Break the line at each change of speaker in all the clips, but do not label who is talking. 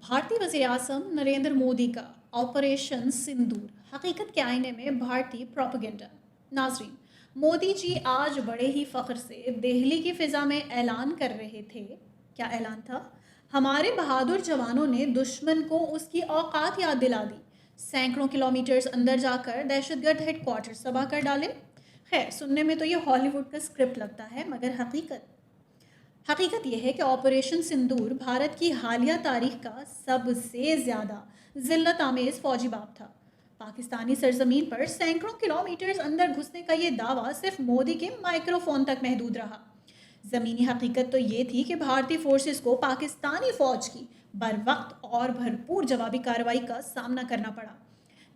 भारतीय वज़ीर-ए-आज़म नरेंद्र मोदी का ऑपरेशन सिंदूर हकीकत के आईने में भारतीय प्रोपेगेंडा। नाज़रीन, मोदी जी आज बड़े ही फ़ख्र से दिल्ली की फ़िज़ा में ऐलान कर रहे थे। क्या ऐलान था? हमारे बहादुर जवानों ने दुश्मन को उसकी औकात याद दिला दी। सैकड़ों किलोमीटर्स अंदर जाकर दहशतगर्द हेडक्वार्टर तबाह कर डाले। खैर, सुनने में तो ये हॉलीवुड का स्क्रिप्ट लगता है, मगर हकीकत यह है कि ऑपरेशन सिंदूर भारत की हालिया तारीख का सबसे ज़्यादा जिल्लत आमेज फौजी बाप था। पाकिस्तानी सरजमीन पर सैकड़ों किलोमीटर्स अंदर घुसने का ये दावा सिर्फ मोदी के माइक्रोफोन तक महदूद रहा। ज़मीनी हकीकत तो ये थी कि भारतीय फोर्सेस को पाकिस्तानी फ़ौज की बर वक्त और भरपूर जवाबी कार्रवाई का सामना करना पड़ा,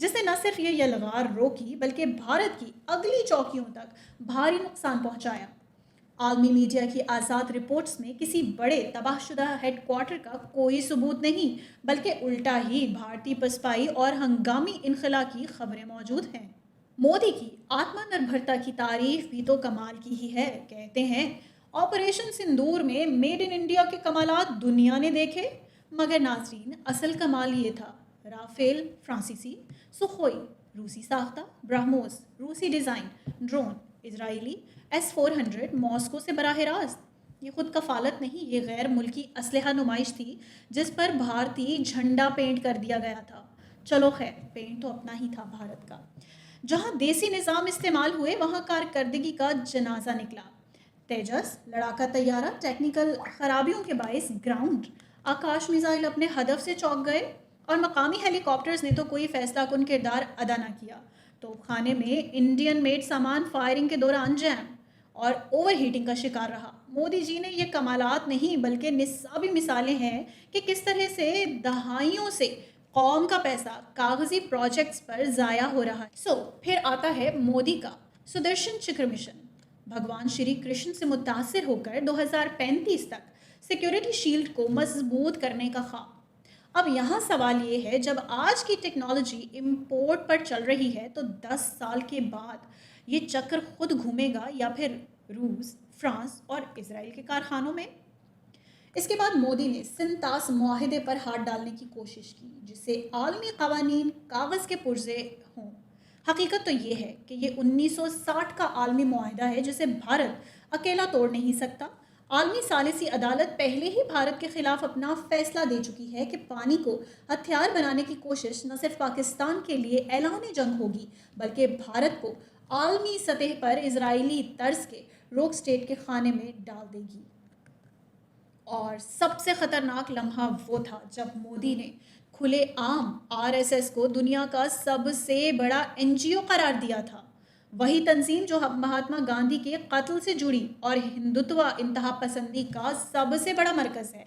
जिसने न सिर्फ ये यलगार रोकी बल्कि भारत की अगली चौकियों तक भारी नुकसान पहुंचाया। आलमी मीडिया की आज़ाद रिपोर्ट्स में किसी बड़े तबाहशुदा हेडक्वार्टर का कोई सबूत नहीं, बल्कि उल्टा ही भारतीय पसपाई और हंगामी इनखला की खबरें मौजूद हैं। मोदी की आत्मनिर्भरता की तारीफ भी तो कमाल की ही है। कहते हैं ऑपरेशन सिंदूर में मेड इन इंडिया के कमालात दुनिया ने देखे, मगर नाजरीन, असल कमाल ये था राफेल फ्रांसीसी, सुखोई रूसी साख्ता, ब्रह्मोस रूसी design, drone Israeli, S-400 Moscow से बराह रास्त। ये खुद कफालत नहीं, ये गैर मुल्की असलहा नुमाइश थी जिस पर भारतीय झंडा पेंट कर दिया गया था। चलो खैर, पेंट तो अपना ही था भारत का। जहां देसी निज़ाम इस्तेमाल हुए वहां कारकर्दगी का जनाजा निकला। तेजस लड़ाका तैयारा टेक्निकल खराबियों के बायस ग्राउंड, आकाश मिसाइल अपने हदफ से चौंक गए, और मकामी हेलीकॉप्टर्स ने तो कोई फैसला कुन किरदार अदा ना किया। तो खाने में इंडियन मेड सामान फायरिंग के दौरान जैम और ओवर हीटिंग का शिकार रहा। मोदी जी ने ये कमालात नहीं बल्कि निस्साबी मिसालें हैं कि किस तरह से दहाइयों से कौम का पैसा कागजी प्रोजेक्ट्स पर ज़ाया हो रहा है। फिर आता है मोदी का सुदर्शन चक्र मिशन। भगवान श्री कृष्ण से मुतासिर होकर 2035 तक सिक्योरिटी शील्ड को मजबूत करने का ख्वाब। अब यहाँ सवाल ये है, जब आज की टेक्नोलॉजी इंपोर्ट पर चल रही है तो 10 साल के बाद ये चक्र खुद घूमेगा या फिर रूस, फ्रांस और इसराइल के कारखानों में? इसके बाद मोदी ने सिंतास मुआहदे पर हाथ डालने की कोशिश की, जिससे आलमी कवानीन कागज़ के पुर्जे हों। हकीकत तो ये है कि ये 1960 का आलमी मुआहदा है जिसे भारत अकेला तोड़ नहीं सकता। आलमी सालिसी अदालत पहले ही भारत के खिलाफ अपना फैसला दे चुकी है कि पानी को हथियार बनाने की कोशिश न सिर्फ पाकिस्तान के लिए ऐलान जंग होगी, बल्कि भारत को आलमी सतह पर इजरायली तर्ज के रोक स्टेट के खाने में डाल देगी। और सबसे ख़तरनाक लम्हा वो था जब मोदी ने खुले आम आरएसएस को दुनिया का सबसे बड़ा एनजीओ करार दिया था। वही तंजीम जो महात्मा गांधी के कत्ल से जुड़ी और हिंदुत्व इंतहा पसंदी का सबसे बड़ा मरकज़ है।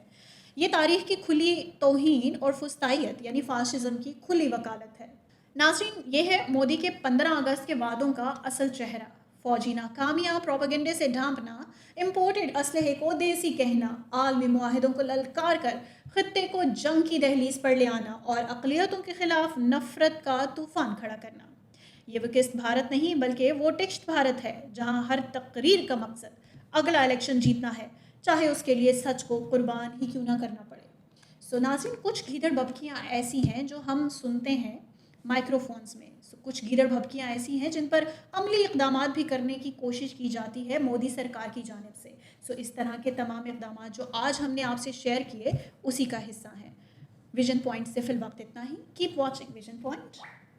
ये तारीख की खुली तौहीन और फुस्तायत यानी फाशिज्म की खुली वकालत है। नाज़रीन, ये है मोदी के 15 अगस्त के वादों का असल चेहरा। फौजी नाकामियां प्रोपेगेंडे से ढांपना, इम्पोर्टेड असलहे को देसी कहना, आलमी मुआहिदों को ललकार कर खत्ते को जंग की दहलीज पर ले आना और अक़लियतों के खिलाफ नफरत का तूफान खड़ा करना। ये विकिस्त भारत नहीं बल्कि वो टेक्स्ट भारत है जहां हर तकरीर का मकसद अगला इलेक्शन जीतना है, चाहे उसके लिए सच को कुर्बान ही क्यों ना करना पड़े। नाज़रीन, कुछ गीदड़ बबकियाँ ऐसी हैं जो हम सुनते हैं माइक्रोफोन्स में। कुछ गीदड़ भभकियाँ ऐसी हैं जिन पर अमली इकदाम भी करने की कोशिश की जाती है मोदी सरकार की जानिब से। इस तरह के तमाम इकदाम जो आज हमने आपसे शेयर किए उसी का हिस्सा हैं। विजन पॉइंट से फिल वक्त इतना ही। Keep watching Vision point.